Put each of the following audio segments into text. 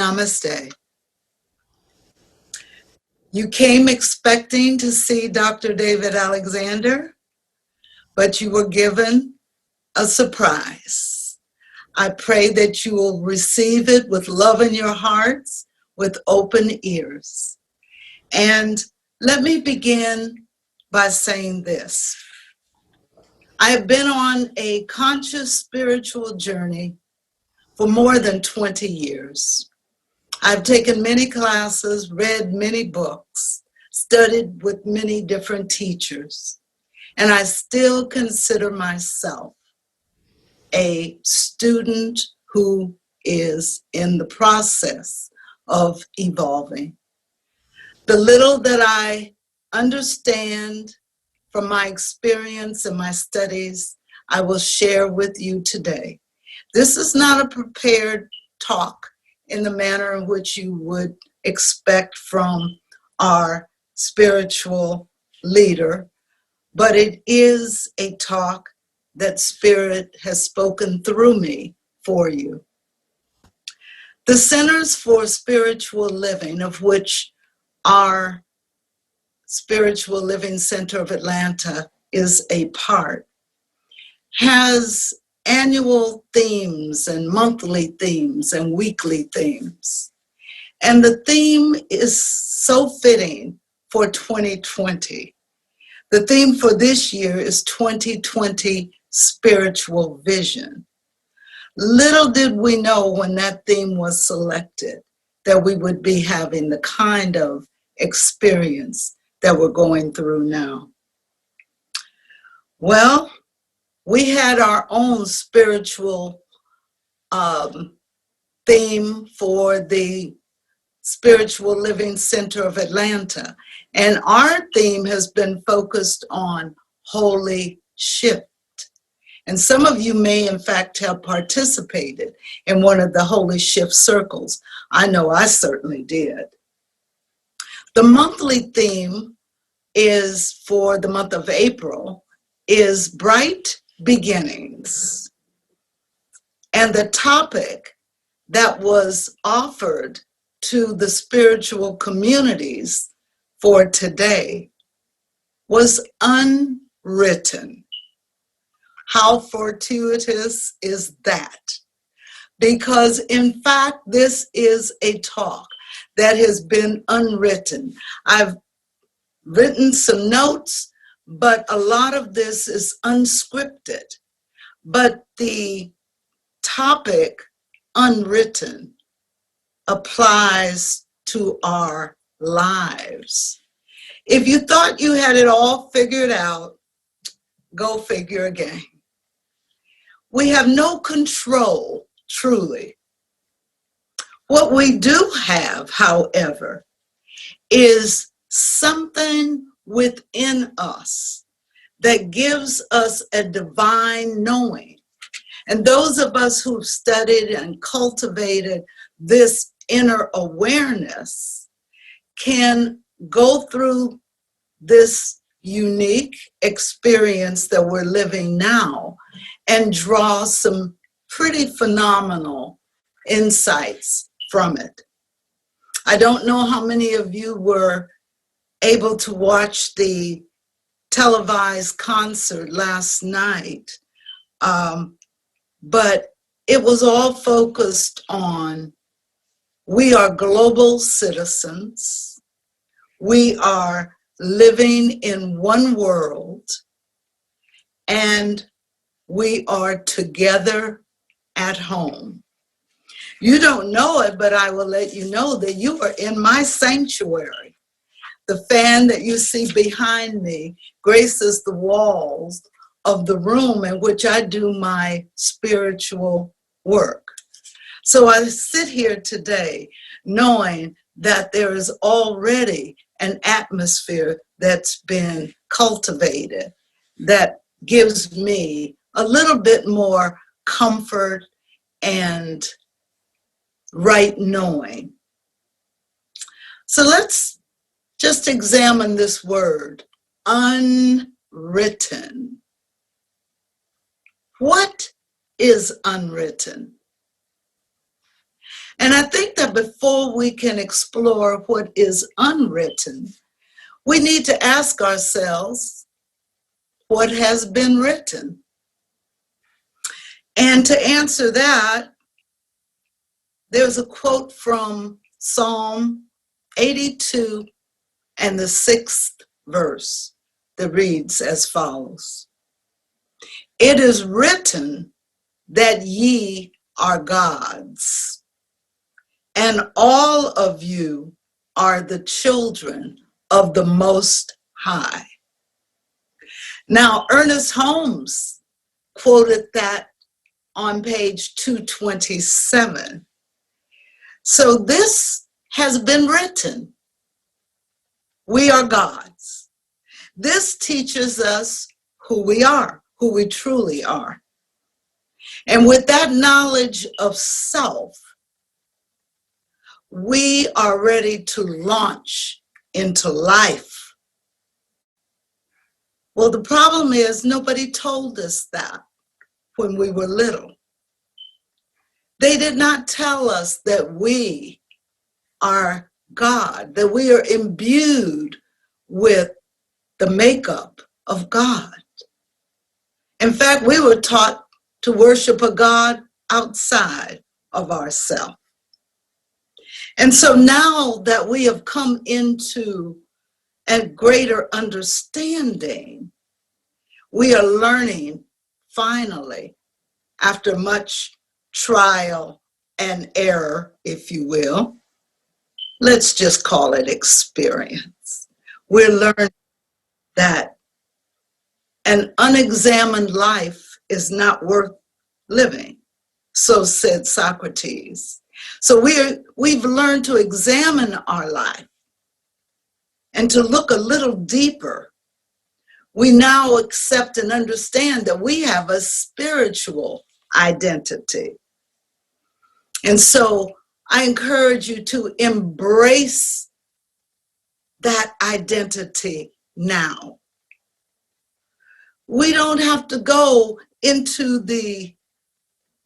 Namaste. You came expecting to see Dr. David Alexander, but you were given a surprise. I pray that you will receive it with love in your hearts, with open ears. And let me begin by saying this. I have been on a conscious spiritual journey for more than 20 years. I've taken many classes, read many books, studied with many different teachers, and I still consider myself a student who is in the process of evolving. The little that I understand from my experience and my studies, I will share with you today. This is not a prepared talk in the manner in which you would expect from our spiritual leader, but it is a talk that Spirit has spoken through me for you. The Centers for Spiritual Living, of which our Spiritual Living Center of Atlanta is a part, has annual themes and monthly themes and weekly themes. And the theme is so fitting for 2020. The theme for this year is 2020 Spiritual Vision. Little did we know when that theme was selected that we would be having the kind of experience that we're going through now. Well, we had our own spiritual theme for the Spiritual Living Center of Atlanta. And our theme has been focused on holy shift. And some of you may, in fact, have participated in one of the holy shift circles. I know I certainly did. The monthly theme is for the month of April is Bright Beginnings. And the topic that was offered to the spiritual communities for today was Unwritten. How fortuitous is that? Because in fact, this is a talk that has been unwritten. I've written some notes, but a lot of this is unscripted. But the topic, unwritten, applies to our lives. If you thought you had it all figured out, go figure again. We have no control, truly. What we do have, however, is something within us that gives us a divine knowing. And those of us who've studied and cultivated this inner awareness can go through this unique experience that we're living now and draw some pretty phenomenal insights from it. I don't know how many of you were able to watch the televised concert last night, but it was all focused on we are global citizens. We are living in one world, and we are together at home. You don't know it, but I will let you know that you are in my sanctuary. The fan that you see behind me graces the walls of the room in which I do my spiritual work. So I sit here today knowing that there is already an atmosphere that's been cultivated that gives me a little bit more comfort and right knowing. So let's just examine this word, unwritten. What is unwritten? And I think that before we can explore what is unwritten, we need to ask ourselves, what has been written? And to answer that, there's a quote from Psalm 82 and the 6th verse that reads as follows. It is written that ye are gods, and all of you are the children of the Most High. Now, Ernest Holmes quoted that on page 227. So this has been written. We are gods. This teaches us who we are, who we truly are. And with that knowledge of self, we are ready to launch into life. Well, the problem is nobody told us that when we were little. They did not tell us that we are God, that we are imbued with the makeup of God. In fact, we were taught to worship a God outside of ourselves. And so now that we have come into a greater understanding, we are learning finally, after much trial and error, if you will, let's just call it experience. We're learning that an unexamined life is not worth living, so said Socrates. So we've learned to examine our life and to look a little deeper. We now accept and understand that we have a spiritual identity. And so I encourage you to embrace that identity now. We don't have to go into the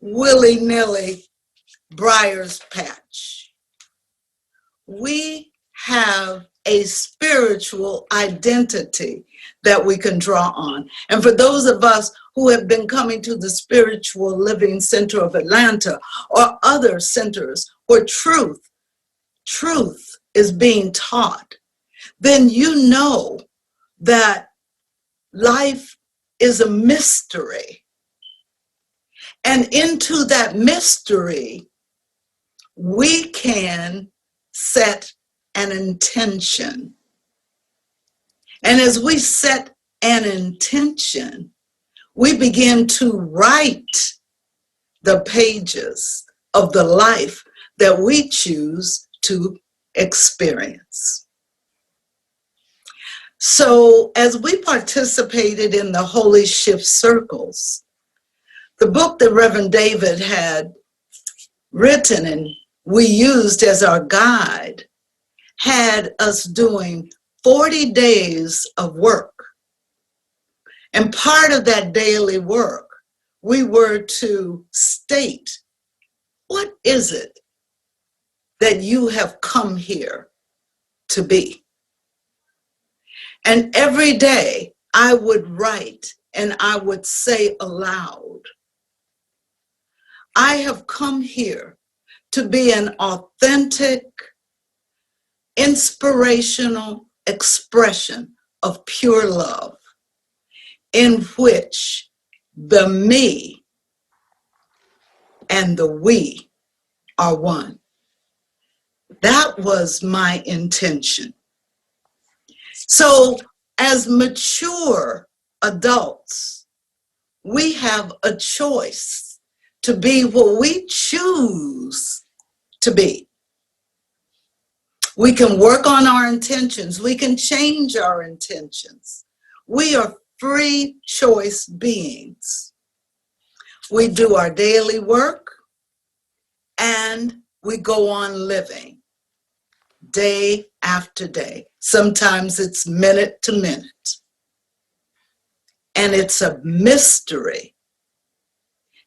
willy-nilly briar's patch. We have a spiritual identity that we can draw on. And for those of us who have been coming to the Spiritual Living Center of Atlanta or other centers where truth is being taught, then you know that life is a mystery. And into that mystery, we can set an intention. And as we set an intention, we begin to write the pages of the life that we choose to experience. So as we participated in the Holy Shift Circles, the book that Reverend David had written and we used as our guide had us doing 40 days of work. And part of that daily work, we were to state, what is it that you have come here to be? And every day I would write and I would say aloud, I have come here to be an authentic, inspirational expression of pure love in which the me and the we are one. That was my intention. So as mature adults, we have a choice to be what we choose to be. We can work on our intentions. We can change our intentions. We are free choice beings. We do our daily work and we go on living day after day. Sometimes it's minute to minute. And it's a mystery.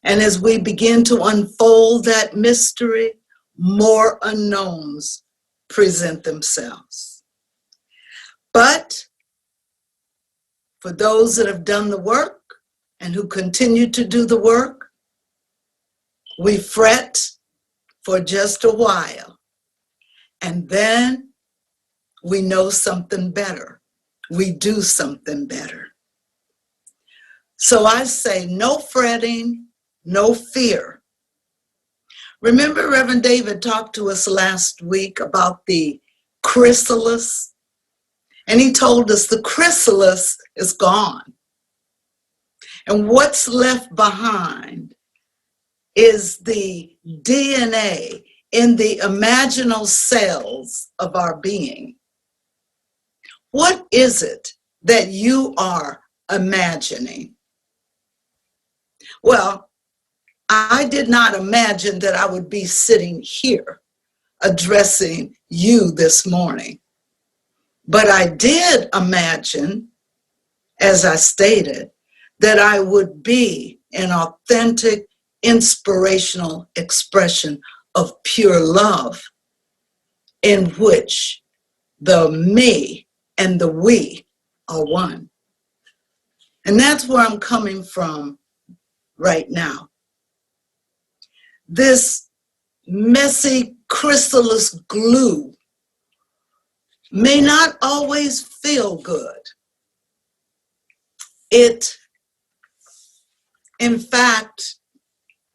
And as we begin to unfold that mystery, more unknowns present themselves. But for those that have done the work and who continue to do the work, we fret for just a while, and then we know something better. We do something better. So I say no fretting, no fear. Remember Reverend David talked to us last week about the chrysalis, and he told us the chrysalis is gone. And what's left behind is the DNA in the imaginal cells of our being. What is it that you are imagining? Well, I did not imagine that I would be sitting here addressing you this morning. But I did imagine, as I stated, that I would be an authentic, inspirational expression of pure love in which the me and the we are one. And that's where I'm coming from right now. This messy chrysalis glue may not always feel good. It, in fact,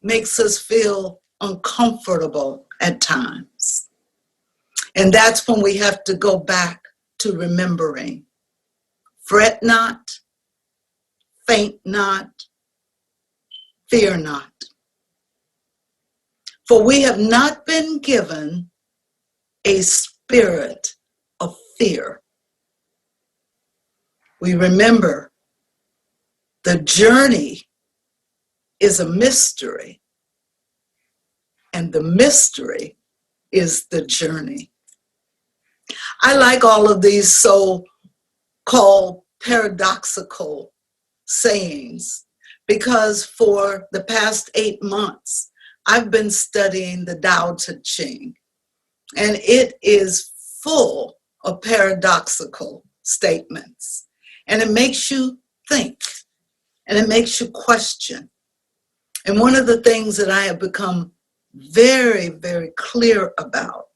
makes us feel uncomfortable at times. And that's when we have to go back to remembering. Fret not, faint not, fear not. For we have not been given a spirit of fear. We remember the journey is a mystery, and the mystery is the journey. I like all of these so-called paradoxical sayings because for the past 8 months, I've been studying the Tao Te Ching, and it is full of paradoxical statements. And it makes you think, and it makes you question. And one of the things that I have become very, very clear about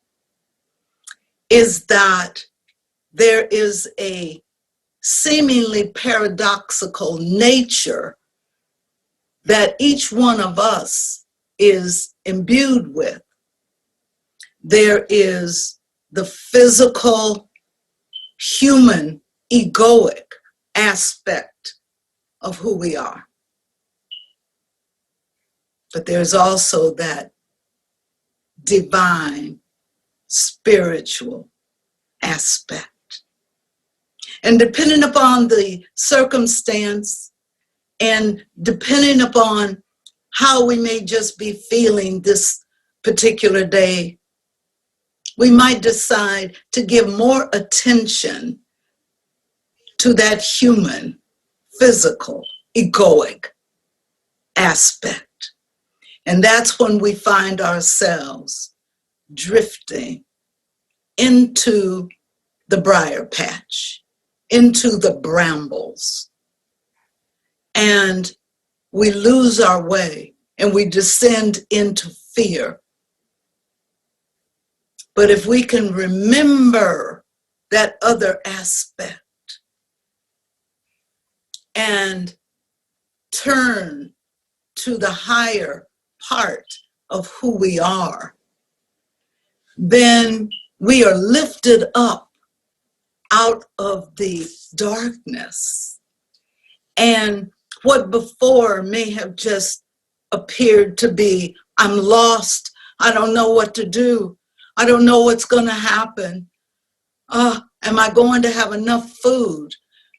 is that there is a seemingly paradoxical nature that each one of us is imbued with. There is the physical, human, egoic aspect of who we are. But there's also that divine, spiritual aspect. And depending upon the circumstance and depending upon how we may just be feeling this particular day, we might decide to give more attention to that human, physical, egoic aspect. And that's when we find ourselves drifting into the briar patch, into the brambles. And we lose our way and we descend into fear. But if we can remember that other aspect and turn to the higher part of who we are, then we are lifted up out of the darkness. And what before may have just appeared to be, I'm lost, I don't know what to do, I don't know what's going to happen. Am I going to have enough food?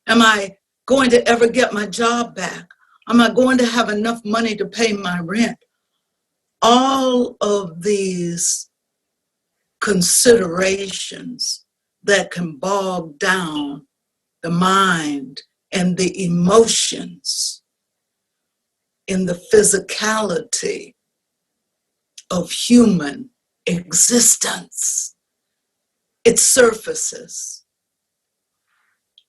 Am I going to ever get my job back? Am I going to have enough money to pay my rent? All of these considerations that can bog down the mind and the emotions in the physicality of human existence. It surfaces.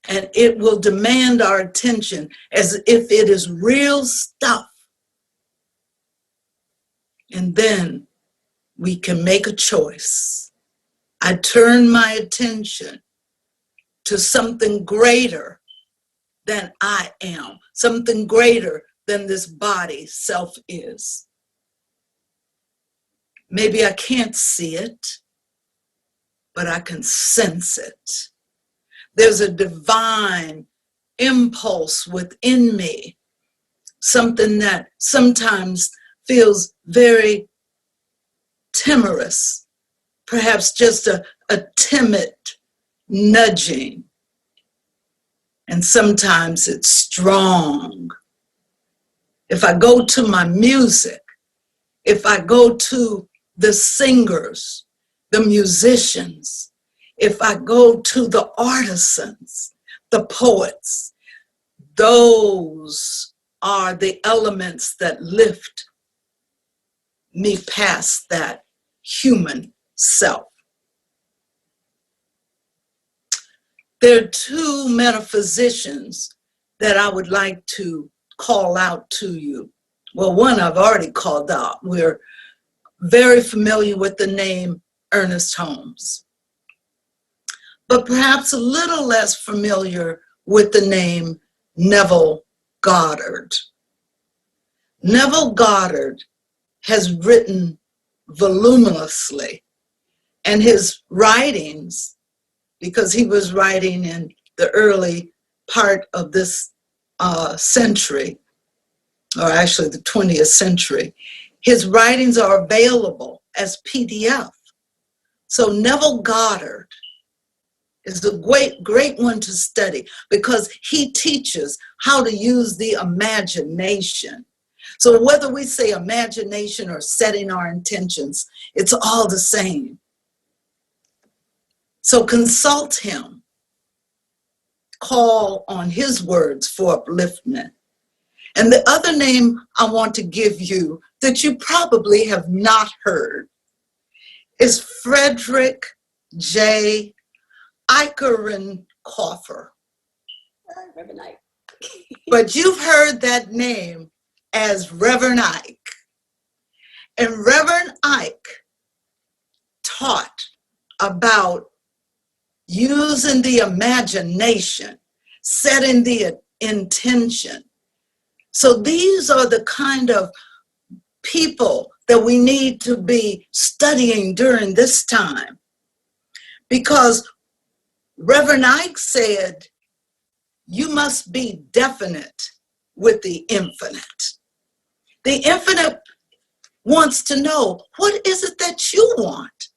And it will demand our attention as if it is real stuff. And then we can make a choice. I turn my attention to something greater than I am, something greater than this body self is. Maybe I can't see it, but I can sense it. There's a divine impulse within me, something that sometimes feels very timorous, perhaps just a timid nudging. And sometimes it's strong. If I go to my music, if I go to the singers, the musicians, if I go to the artisans, the poets, those are the elements that lift me past that human self. There are two metaphysicians that I would like to call out to you. Well, one I've already called out. We're very familiar with the name Ernest Holmes, but perhaps a little less familiar with the name Neville Goddard. Neville Goddard has written voluminously, and his writings, because he was writing in the early part of this century, or actually the 20th century, his writings are available as PDF. So Neville Goddard is a great one to study because he teaches how to use the imagination. So whether we say imagination or setting our intentions, it's all the same. So consult him. Call on his words for upliftment. And the other name I want to give you that you probably have not heard is Frederick J. Eikerenkoffer. Reverend Ike. But you've heard that name as Reverend Ike. And Reverend Ike taught about using the imagination, setting the intention. So these are the kind of people that we need to be studying during this time. Because Reverend Ike said, you must be definite with the infinite. The infinite wants to know, what is it that you want?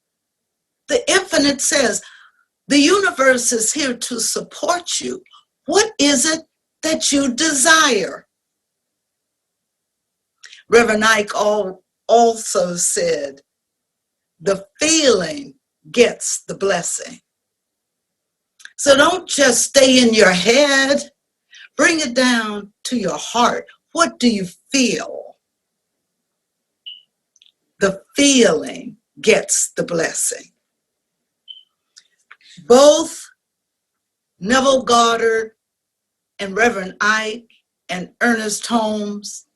The infinite says, the universe is here to support you. What is it that you desire? Reverend Ike also said, the feeling gets the blessing. So don't just stay in your head. Bring it down to your heart. What do you feel? The feeling gets the blessing. Both Neville Goddard and Reverend Ike and Ernest Holmes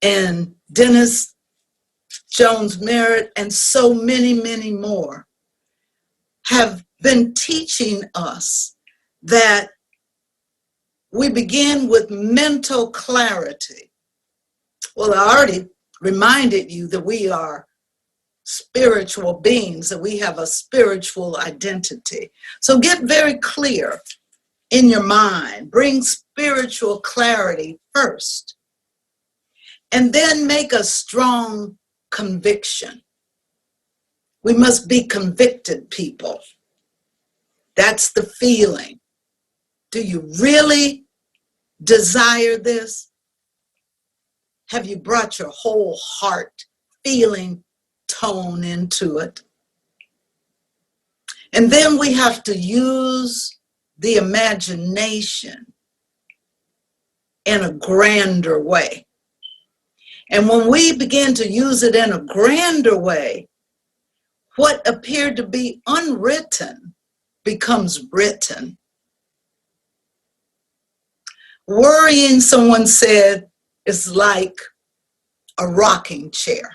and Dennis Jones Merritt and so many, many more have been teaching us that we begin with mental clarity. Well, I already reminded you that we are spiritual beings, that we have a spiritual identity. So get very clear in your mind. Bring spiritual clarity first. And then make a strong conviction. We must be convicted people. That's the feeling. Do you really desire this? Have you brought your whole heart feeling tone into it? And then we have to use the imagination in a grander way. And when we begin to use it in a grander way, what appeared to be unwritten becomes written. Worrying, someone said, is like a rocking chair.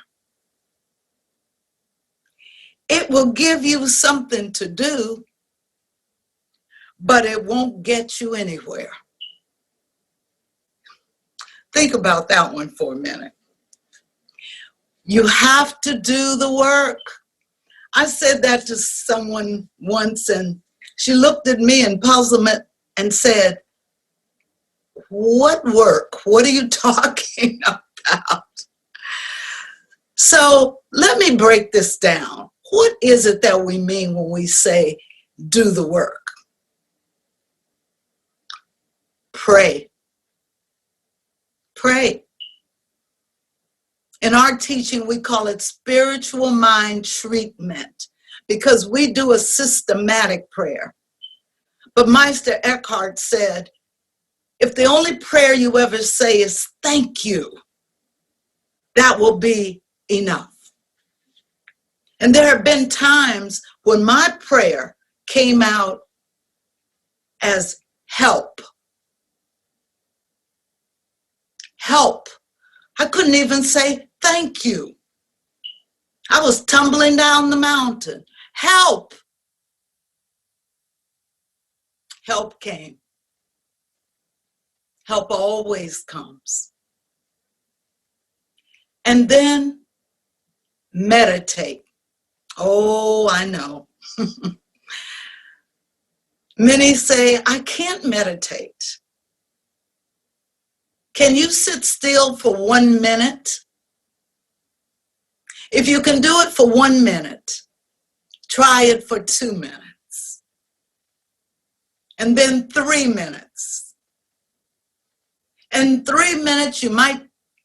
It will give you something to do, but it won't get you anywhere. Think about that one for a minute. You have to do the work. I said that to someone once, and she looked at me in puzzlement and said, "What work? What are you talking about?" So let me break this down. What is it that we mean when we say do the work? Pray. Pray. In our teaching, we call it spiritual mind treatment because we do a systematic prayer. But Meister Eckhart said, if the only prayer you ever say is thank you, that will be enough. And there have been times when my prayer came out as help. Help. I couldn't even say thank you. I was tumbling down the mountain. Help. Help came. Help always comes. And then meditate. Oh, I know. Many say, I can't meditate. Can you sit still for 1 minute? If you can do it for 1 minute, try it for 2 minutes. And then 3 minutes. And 3 minutes, you might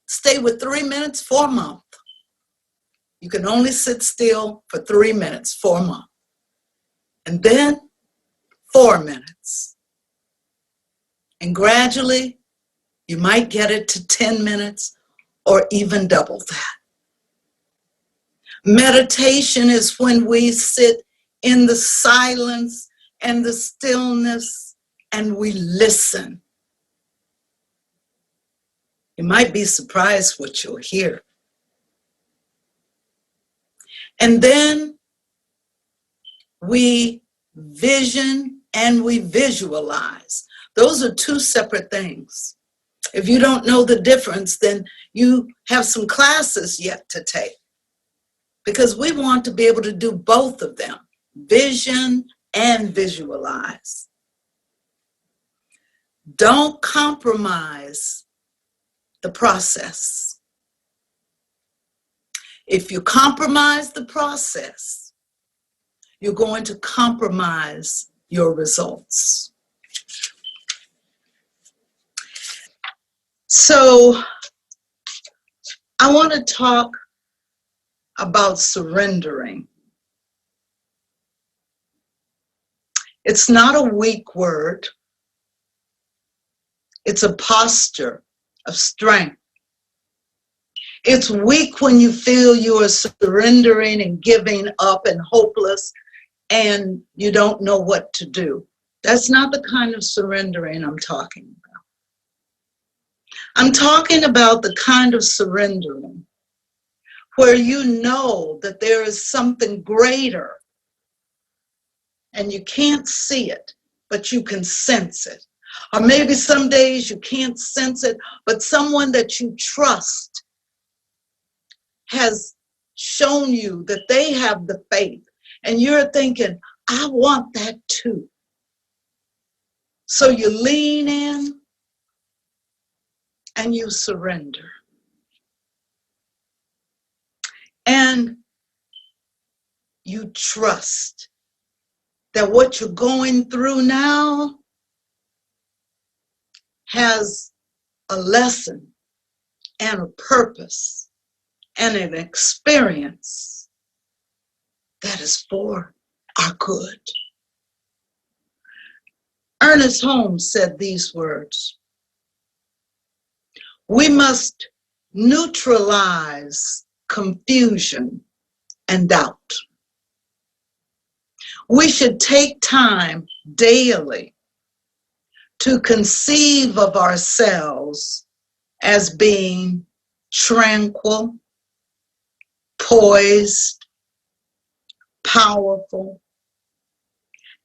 stay with 3 minutes for a month. You can only sit still for 3 minutes for a month. And then 4 minutes. And gradually, you might get it to 10 minutes or even double that. Meditation is when we sit in the silence and the stillness and we listen. You might be surprised what you'll hear. And then we vision and we visualize. Those are two separate things. If you don't know the difference, then you have some classes yet to take. Because we want to be able to do both of them, vision and visualize. Don't compromise the process. If you compromise the process, you're going to compromise your results. So I want to talk about surrendering. It's not a weak word. It's a posture of strength. It's weak when you feel you are surrendering and giving up and hopeless and you don't know what to do. That's not the kind of surrendering I'm talking about. I'm talking about the kind of surrendering where you know that there is something greater and you can't see it, but you can sense it. Or maybe some days you can't sense it, but someone that you trust has shown you that they have the faith. And you're thinking, I want that too. So you lean in and you surrender. And you trust that what you're going through now has a lesson and a purpose and an experience that is for our good. Ernest Holmes said these words: we must neutralize confusion and doubt. We should take time daily to conceive of ourselves as being tranquil, poised, powerful,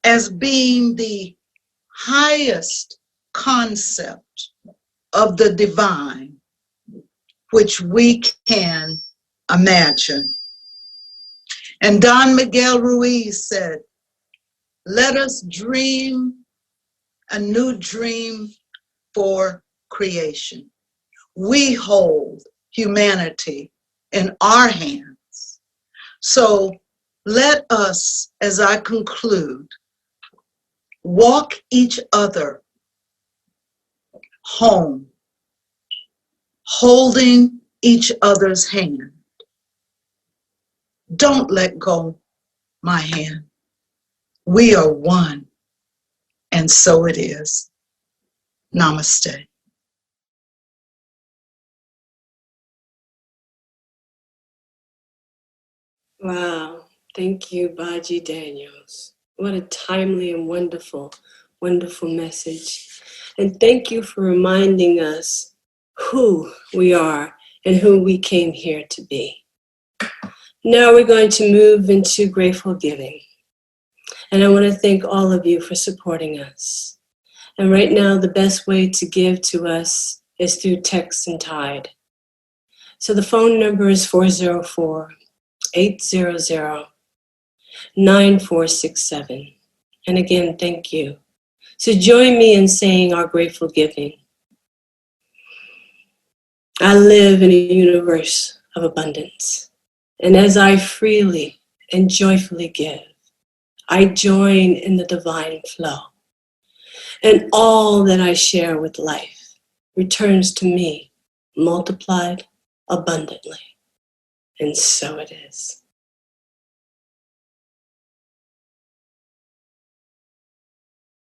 as being the highest concept of the divine which we can imagine. And Don Miguel Ruiz said, "Let us dream a new dream for creation." We hold humanity in our hands. So let us, as I conclude, walk each other home, holding each other's hand. Don't let go my hand. We are one, and so it is. Namaste. Wow. Thank you, Baji Daniels. What a timely and wonderful, wonderful message. And thank you for reminding us who we are and who we came here to be. Now we're going to move into grateful giving. And I want to thank all of you for supporting us. And right now, the best way to give to us is through text and Tide. So the phone number is 404-800-9467. And again, thank you. So join me in saying our grateful giving. I live in a universe of abundance. And as I freely and joyfully give, I join in the divine flow. And all that I share with life returns to me multiplied abundantly. And so it is.